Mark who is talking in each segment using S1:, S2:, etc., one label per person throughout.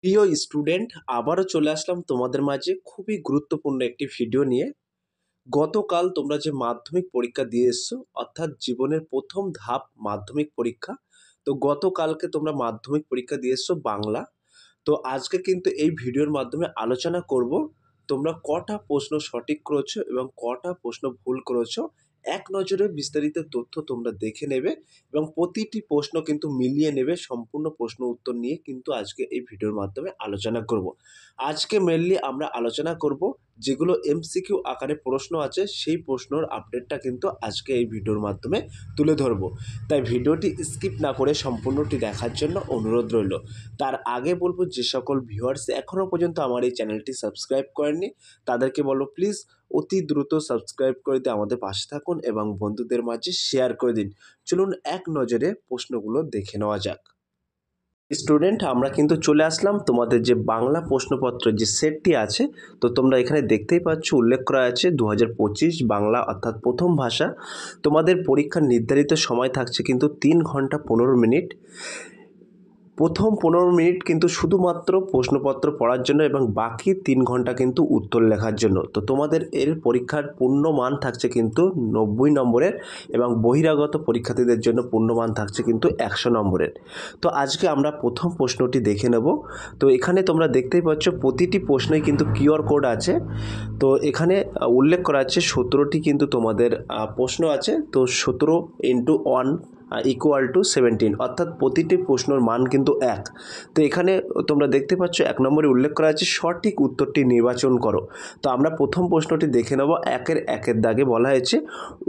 S1: প্রিয় স্টুডেন্ট, আবারও চলে আসলাম তোমাদের মাঝে খুবই গুরুত্বপূর্ণ একটি ভিডিও নিয়ে। গতকাল তোমরা যে মাধ্যমিক পরীক্ষা দিয়ে এসছো, অর্থাৎ জীবনের প্রথম ধাপ মাধ্যমিক পরীক্ষা। তো গতকালকে তোমরা মাধ্যমিক পরীক্ষা দিয়ে এসছো বাংলা। তো আজকে কিন্তু এই ভিডিওর মাধ্যমে আলোচনা করব তোমরা কটা প্রশ্ন সঠিক করেছো এবং কটা প্রশ্ন ভুল করেছো। এক নজরে বিস্তারিত তথ্য তোমরা দেখে নেবে এবং প্রতিটি প্রশ্ন কিন্তু মিলিয়ে নেবে। সম্পূর্ণ প্রশ্ন উত্তর নিয়ে কিন্তু আজকে এই ভিডিওর মাধ্যমে আলোচনা করব। আজকে মেনলি আমরা আলোচনা করব যেগুলো এমসিকিউ আকারে প্রশ্ন আছে, সেই প্রশ্নর আপডেটটা কিন্তু আজকে এই ভিডিওর মাধ্যমে তুলে ধরব। তাই ভিডিওটি স্কিপ না করে সম্পূর্ণটি দেখার জন্য অনুরোধ রইল। তার আগে বলবো, যে সকল ভিউয়ার্স এখনও পর্যন্ত আমার এই চ্যানেলটি সাবস্ক্রাইব করেননি তাদেরকে বলো প্লিজ অতি দ্রুত সাবস্ক্রাইব করে দিয়ে আমাদের পাশে থাকুন এবং বন্ধুদের মাঝে শেয়ার করে দিন। চলুন এক নজরে প্রশ্নগুলো দেখে নেওয়া যাক। স্টুডেন্ট, আমরা কিন্তু চলে আসলাম তোমাদের যে বাংলা প্রশ্নপত্র যে সেটটি আছে। তো তোমরা এখানে দেখতেই পাচ্ছ উল্লেখ করা আছে 2025 বাংলা অর্থাৎ প্রথম ভাষা। তোমাদের পরীক্ষার নির্ধারিত সময় থাকছে কিন্তু 3 ঘন্টা 15 মিনিট। প্রথম 15 মিনিট কিন্তু শুধুমাত্র প্রশ্নপত্র পড়ার জন্য এবং বাকি 3 ঘন্টা কিন্তু উত্তর লেখার জন্য। তো তোমাদের এর পরীক্ষার পূর্ণমান থাকছে কিন্তু 90 নম্বরের এবং বহিরাগত পরীক্ষার্থীদের জন্য পূর্ণমান থাকছে কিন্তু 100 নম্বরের। তো আজকে আমরা প্রথম প্রশ্নটি দেখে নেব। তো এখানে তোমরা দেখতেই পাচ্ছ প্রতিটি প্রশ্নই কিন্তু কিউআর কোড আছে। তো এখানে উল্লেখ করা আছে 17টি কিন্তু তোমাদের প্রশ্ন আছে। তো 17 × 1 = 17, অর্থাৎ প্রতিটি প্রশ্নের মান কিন্তু 1। তো এখানে তোমরা দেখতে পাচ্ছ 1 নম্বরে উল্লেখ করা আছে সঠিক উত্তরটি নির্বাচন করো। তো আমরা প্রথম প্রশ্নটি দেখে নেব। 1-এর দাগে বলা হয়েছে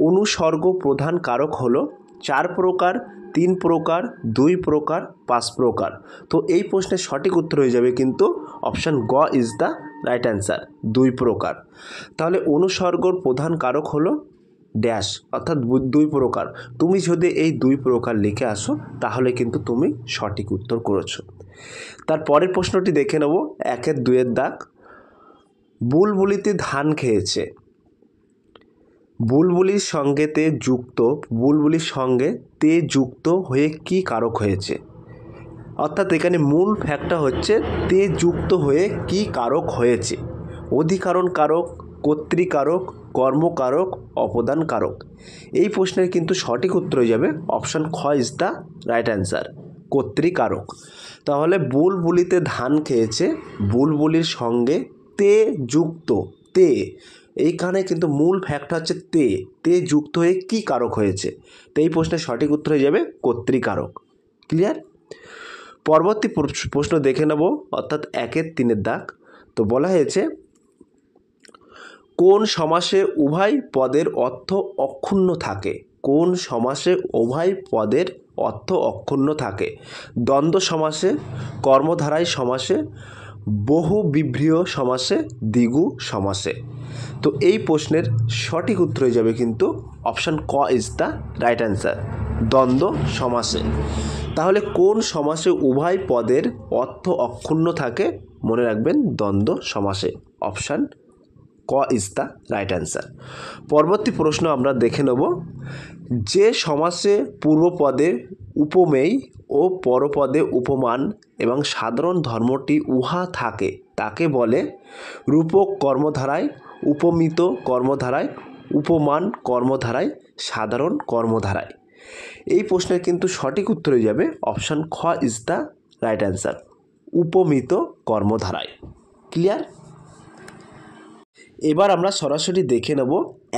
S1: অনুসর্গ প্রধান কারক হলো 4 প্রকার, 3 প্রকার, 2 প্রকার, 5 প্রকার। তো এই প্রশ্নের সঠিক উত্তর হয়ে যাবে কিন্তু অপশান গ ইজ দ্য রাইট অ্যান্সার, 2 প্রকার। তাহলে অনুসর্গর প্রধান কারক হলো ড্যাশ, অর্থাৎ 2 প্রকার। তুমি যদি এই 2 প্রকার লিখে আসো তাহলে কিন্তু তুমি সঠিক উত্তর করেছো। তার পরের প্রশ্নটি দেখে নেব। 1-2 দাগ, বুলবুলিতে ধান খেয়েছে। বুলবুলির সঙ্গে তে যুক্ত, বুলবুলির সঙ্গে তে যুক্ত হয়ে কি কারক হয়েছে? অর্থাৎ এখানে মূল ফ্যাক্টটা হচ্ছে তে যুক্ত হয়ে কি কারক হয়েছে। অধিকরণ কারক, কর্তৃকারক, কর্মকারক, অপদান কারক। এই প্রশ্নের কিন্তু সঠিক উত্তর হয়ে যাবে অপশান খ ইজ দ্য রাইট অ্যান্সার, কর্তৃকারক। তাহলে বুলবুলিতে ধান খেয়েছে, বুলবুলির সঙ্গে তে যুক্ত, তে এইখানে কিন্তু মূল ফ্যাক্ট হচ্ছে তে, তে যুক্ত হয়ে কি কারক হয়েছে। তো এই প্রশ্নের সঠিক উত্তর হয়ে যাবে কর্তৃকারক। ক্লিয়ার? পরবর্তী প্রশ্ন দেখে নেব, অর্থাৎ 1-3 দাগ। তো বলা হয়েছে কোন সমাসে উভয় পদের অর্থ অক্ষুণ্ণ থাকে? কোন সমাসে উভয় পদের অর্থ অক্ষুণ্ণ থাকে? দ্বন্দ্ব সমাসে, কর্মধারায় সমাসে, বহুবিব্রীয় সমাসে, দ্বিগু সমাসে। তো এই প্রশ্নের সঠিক উত্তর হয়ে যাবে কিন্তু অপশান ক ইজ দ্য রাইট অ্যান্সার, দ্বন্দ্ব সমাসে। তাহলে কোন সমাসে উভয় পদের অর্থ অক্ষুণ্ণ থাকে? মনে রাখবেন দ্বন্দ্ব সমাসে, অপশান ক ইজ দ্য রাইট অ্যান্সার। পরবর্তী প্রশ্ন আমরা দেখে নেব। যে সমাসে পূর্বপদে উপমেয় ও পরপদে উপমান এবং সাধারণ ধর্মটি উহা থাকে তাকে বলে রূপক কর্মধারায়, উপমিত কর্মধারায়, উপমান কর্মধারায়, সাধারণ কর্মধারায়। এই প্রশ্নের কিন্তু সঠিক উত্তর হয়ে যাবে অপশান খ ইজ দ্য রাইট অ্যান্সার, উপমিত কর্মধারায়। ক্লিয়ার? এবার আমরা সরাসরি দেখে নেব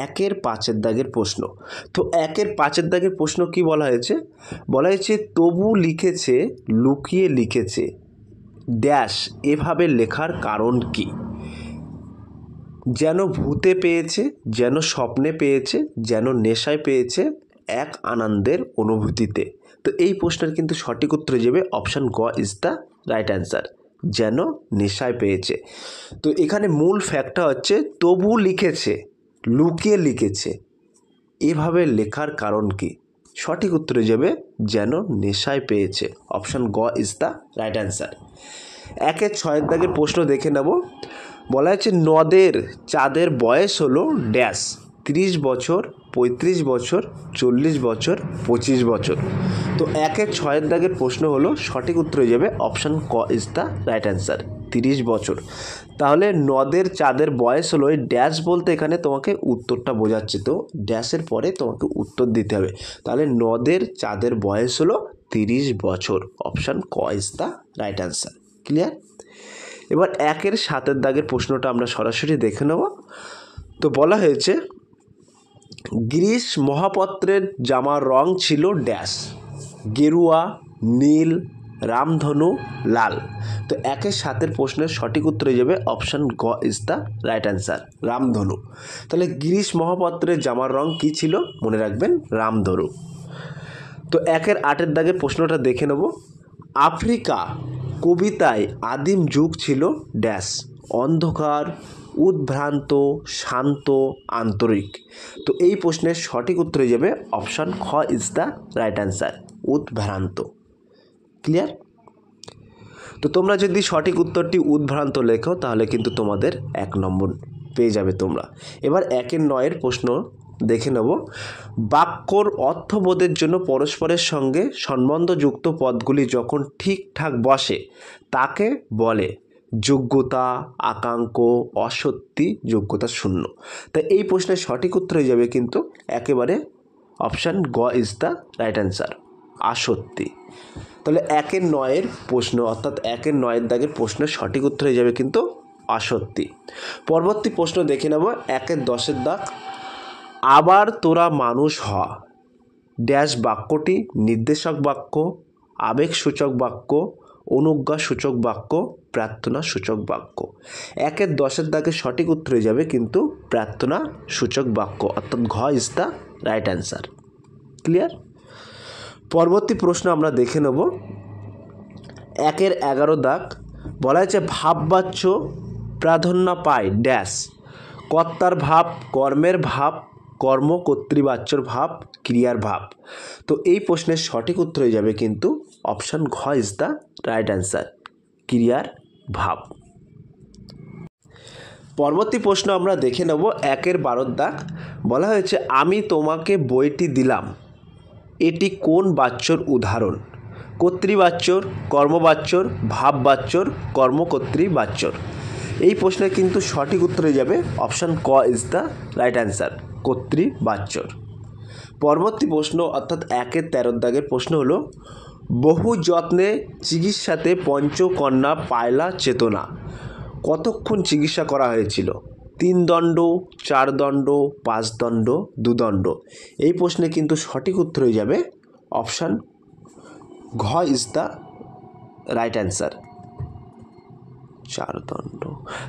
S1: 1-5 দাগের প্রশ্ন। তো 1-5 দাগের প্রশ্ন কি বলা হয়েছে? বলা হয়েছে তবু লিখেছে, লুকিয়ে লিখেছে ড্যাশ, এভাবে লেখার কারণ কি? যেন ভূতে পেয়েছে, যেন স্বপ্নে পেয়েছে, যেন নেশায় পেয়েছে, এক আনন্দের অনুভূতিতে। তো এই প্রশ্নের কিন্তু সঠিক উত্তর হয়ে যাবে অপশান গ ইজ দ্য রাইট অ্যান্সার, যেন নেশায় পেয়েছে। তো এখানে মূল ফ্যাক্টটা হচ্ছে তবু লিখেছে, লুকিয়ে লিখেছে, এভাবে লেখার কারণ কি? সঠিক উত্তর হয়ে যাবে যেন নেশায় পেয়েছে, অপশান গ ইজ দ্য রাইট অ্যান্সার। 1-6 দাগের প্রশ্ন দেখে নেব। বলা হচ্ছে নদের চাঁদের বয়স হলো ড্যাশ, 30 বছর, 35 বছর, 40 বছর, 25 বছর। তো 1-এর 6-এর দাগের প্রশ্ন হলো, সঠিক উত্তর হয়ে যাবে অপশান ক ইজ দ্য রাইট অ্যান্সার, 30 বছর। তাহলে নদের চাঁদের বয়স হলো, এই ড্যাশ বলতে এখানে তোমাকে উত্তরটা বোঝাচ্ছে, তো ড্যাশের পরে তোমাকে উত্তর দিতে হবে। তাহলে নদের চাঁদের বয়স হলো 30 বছর, অপশান ক is the right answer. Clear? এবার 1-এর 7-এর দাগের প্রশ্নটা আমরা সরাসরি দেখে নেব। তো বলা হয়েছে, গিরিশ মহাপাত্রের জামার রং ছিল ড্যাশ, গেরুয়া, নীল, রামধনু, লাল। তো 1-এর 7-এর প্রশ্নের সঠিক উত্তর হয়ে যাবে অপশান গ ইজ দ্য রাইট অ্যান্সার, রামধনু। তাহলে গিরিশ মহাপাত্রের জামার রং কী ছিল? মনে রাখবেন, রামধনু। তো 1-এর 8-এর দাগের প্রশ্নটা দেখে নেব। আফ্রিকা কবিতায় আদিম যুগ ছিল ড্যাশ, অন্ধকার, উদ্ভ্রান্ত, শান্ত, আন্তরিক। তো এই প্রশ্নের সঠিক উত্তর হয়ে যাবে অপশান খ ইজ দ্য রাইট অ্যান্সার, উদ্ভ্রান্ত। ক্লিয়ার? তো তোমরা যদি সঠিক উত্তরটি উদ্ভ্রান্ত লেখো তাহলে কিন্তু তোমাদের 1 নম্বর পেয়ে যাবে তোমরা। এবার 1-এর 9-এর প্রশ্ন দেখে নেব। বাক্যর অর্থবোধের জন্য পরস্পরের সঙ্গে সম্বন্ধযুক্ত পদগুলি যখন ঠিকঠাক বসে তাকে বলে যোগ্যতা, আকাঙ্ক্ষ, অসত্যি, যোগ্যতা শূন্য। তাই এই প্রশ্নের সঠিক উত্তর হয়ে যাবে কিন্তু একেবারে অপশান গ ইজ দ্য রাইট অ্যান্সার, আসত্যি। তাহলে 1-এর 9-এর প্রশ্ন, অর্থাৎ 1-এর 9-এর দাগের প্রশ্নের সঠিক উত্তর হয়ে যাবে কিন্তু আসত্যি। পরবর্তী প্রশ্ন দেখে নেব 1-এর 10-এর দাগ। আবার তোরা মানুষ হ, ড্যাশ বাক্যটি নির্দেশক বাক্য, আবেগসূচক বাক্য, অনুজ্ঞাসূচক বাক্য, প্রার্থনা সূচক বাক্য। 1-এর 10-এর দাগের সঠিক উত্তর হয়ে যাবে কিন্তু প্রার্থনা সূচক বাক্য, অর্থাৎ ঘ is the right answer. Clear? পরবর্তী প্রশ্ন আমরা দেখে নেব 1-এর 11 দাগ। বলা হয়েছে ভাববাচ্য প্রাধান্য পায় ড্যাশ, কর্তার ভাব, কর্মের ভাব, কর্মকর্তৃবাচ্যর ভাব, ক্রিয়ার ভাব। তো এই প্রশ্নের সঠিক উত্তর হয়ে যাবে কিন্তু অপশান ঘ ইজ দ্য রাইট অ্যান্সার, ক্রিয়ার ভাব। পরবর্তী প্রশ্ন আমরা দেখে নেব 1-এর 12 দাগ। বলা হয়েছে আমি তোমাকে বইটি দিলাম, এটি কোন বাচ্যর উদাহরণ? কর্তৃবাচ্যর, কর্মবাচ্যর, ভাববাচ্যর, কর্মকর্তৃবাচ্যর। এই প্রশ্নে কিন্তু সঠিক উত্তর হয়ে যাবে অপশান ক ইজ দ্য রাইট অ্যান্সার, কর্তৃবাচ্যর। পরবর্তী প্রশ্ন অর্থাৎ 1-এর 13 দাগের প্রশ্ন হলো, বহু যত্নে চিকিৎসাতে পঞ্চকন্যা পায়লা চেতনা, কতক্ষণ চিকিৎসা করা হয়েছিল? 3 দণ্ড, 4 দণ্ড, 5 দণ্ড, 2 দণ্ড। এই প্রশ্নে কিন্তু সঠিক উত্তর হয়ে যাবে অপশান ঘ ইজ দ্য রাইট অ্যান্সার, 4 দণ্ড,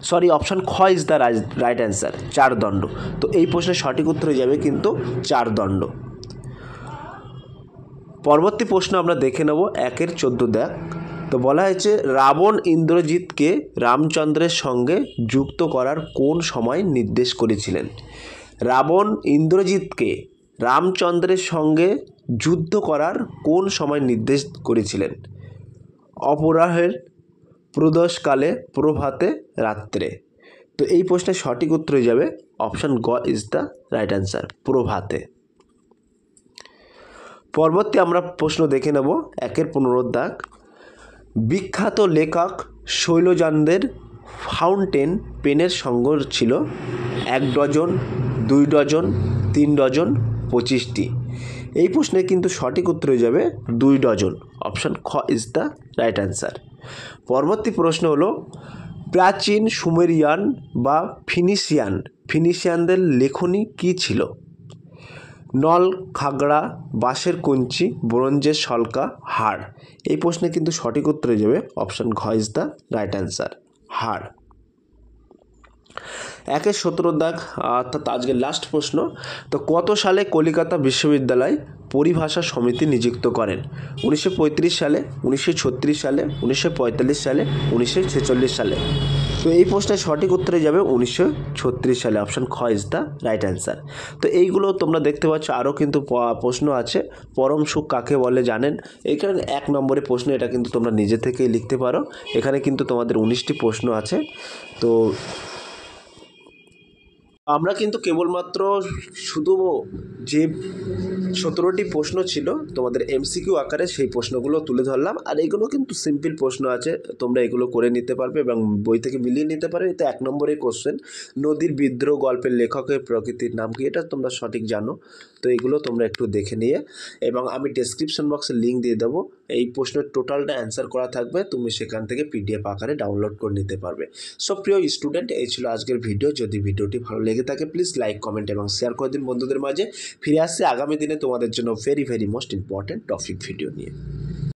S1: সরি অপশান খ ইজ দ্য রাইট অ্যান্সার, 4 দণ্ড। তো এই প্রশ্নের সঠিক উত্তর হয়ে যাবে কিন্তু 4 দণ্ড। পরবর্তী প্রশ্ন আমরা দেখে নেব 1-এর 14 দাগ। তো বলা হয়েছে রাবণ ইন্দ্রজিৎকে রামচন্দ্রের সঙ্গে যুক্ত করার কোন সময় নির্দেশ করেছিলেন? রাবণ ইন্দ্রজিৎকে রামচন্দ্রের সঙ্গে যুদ্ধ করার কোন সময় নির্দেশ করেছিলেন? অপরাহ্নের, প্রদোষকালে, প্রভাতে, রাত্রে। তো এই প্রশ্নের সঠিক উত্তর হয়ে যাবে অপশান গ ইজ দ্য রাইট অ্যান্সার, প্রভাতে। পরবর্তী আমরা প্রশ্ন দেখে নেব 1-এর 15 দাগ। বিখ্যাত লেখক শৈলজানদের ফাউন্টেন পেনের সংগ্রহ ছিল 1 ডজন, 2 ডজন, 3 ডজন, 25টি। এই প্রশ্নে কিন্তু সঠিক উত্তর হয়ে যাবে 2 ডজন, অপশান খ ইজ দ্য রাইট অ্যান্সার। পরবর্তী প্রশ্ন হলো প্রাচীন সুমেরিয়ান বা ফিনিশিয়ানদের লেখনী কী ছিল? নল, খাগড়া, বাঁশের কঞ্চি, ব্রোঞ্জের সলকা, হাড়। এই প্রশ্নে কিন্তু সঠিক উত্তর হয়ে যাবে অপশান ঘ ইজ দ্য রাইট অ্যান্সার, হাড়। 1-এর 17 দাগ অর্থাৎ আজকের লাস্ট প্রশ্ন। তো কত সালে কলিকাতা বিশ্ববিদ্যালয় পরিভাষা সমিতি নিযুক্ত করেন? 1935 সালে, 1936 সালে, 1945 সালে, 1946 সালে। তো এই প্রশ্নের সঠিক উত্তরে যাবে 1936 সালে, অপশান খ ইজ দ্য রাইট অ্যান্সার। তো এইগুলো তোমরা দেখতে পাচ্ছ, আরও কিন্তু প্রশ্ন আছে। পরম সুখ কাকে বলে জানেন? এখানে 1 নম্বরের প্রশ্ন, এটা কিন্তু তোমরা নিজে থেকেই লিখতে পারো। এখানে কিন্তু তোমাদের 19টি প্রশ্ন আছে। তো আমরা কিন্তু কেবলমাত্র শুধু যে 17টি প্রশ্ন ছিল তোমাদের এমসিকিউ আকারে সেই প্রশ্নগুলো তুলে ধরলাম। আর এগুলো কিন্তু সিম্পল প্রশ্ন আছে, তোমরা এগুলো করে নিতে পারবে এবং বই থেকে মিলিয়ে নিতে পারবে। এতে 1 নম্বরের কোশ্চেন, নদীর বিদ্রোহ গল্পের লেখকের প্রকৃতির নাম কি, এটা তোমরা সঠিক জানো। তো এগুলো তোমরা একটু দেখে নিয়ে, এবং আমি ডেসক্রিপশন বক্সে লিঙ্ক দিয়ে দেবো, এই প্রশ্নের টোটালটা অ্যান্সার করা থাকবে, তুমি সেখান থেকে পিডিএফ আকারে ডাউনলোড করে নিতে পারবে। সো প্রিয় স্টুডেন্ট, এই ছিল আজকের ভিডিও। যদি ভিডিওটি ভালো লেগে থাকে প্লিজ লাইক, কমেন্ট এবং শেয়ার করে দিন বন্ধুদের মাঝে। ফিরে আসছে আগামী দিনে তোমাদের জন্য very most important topic video নিয়ে।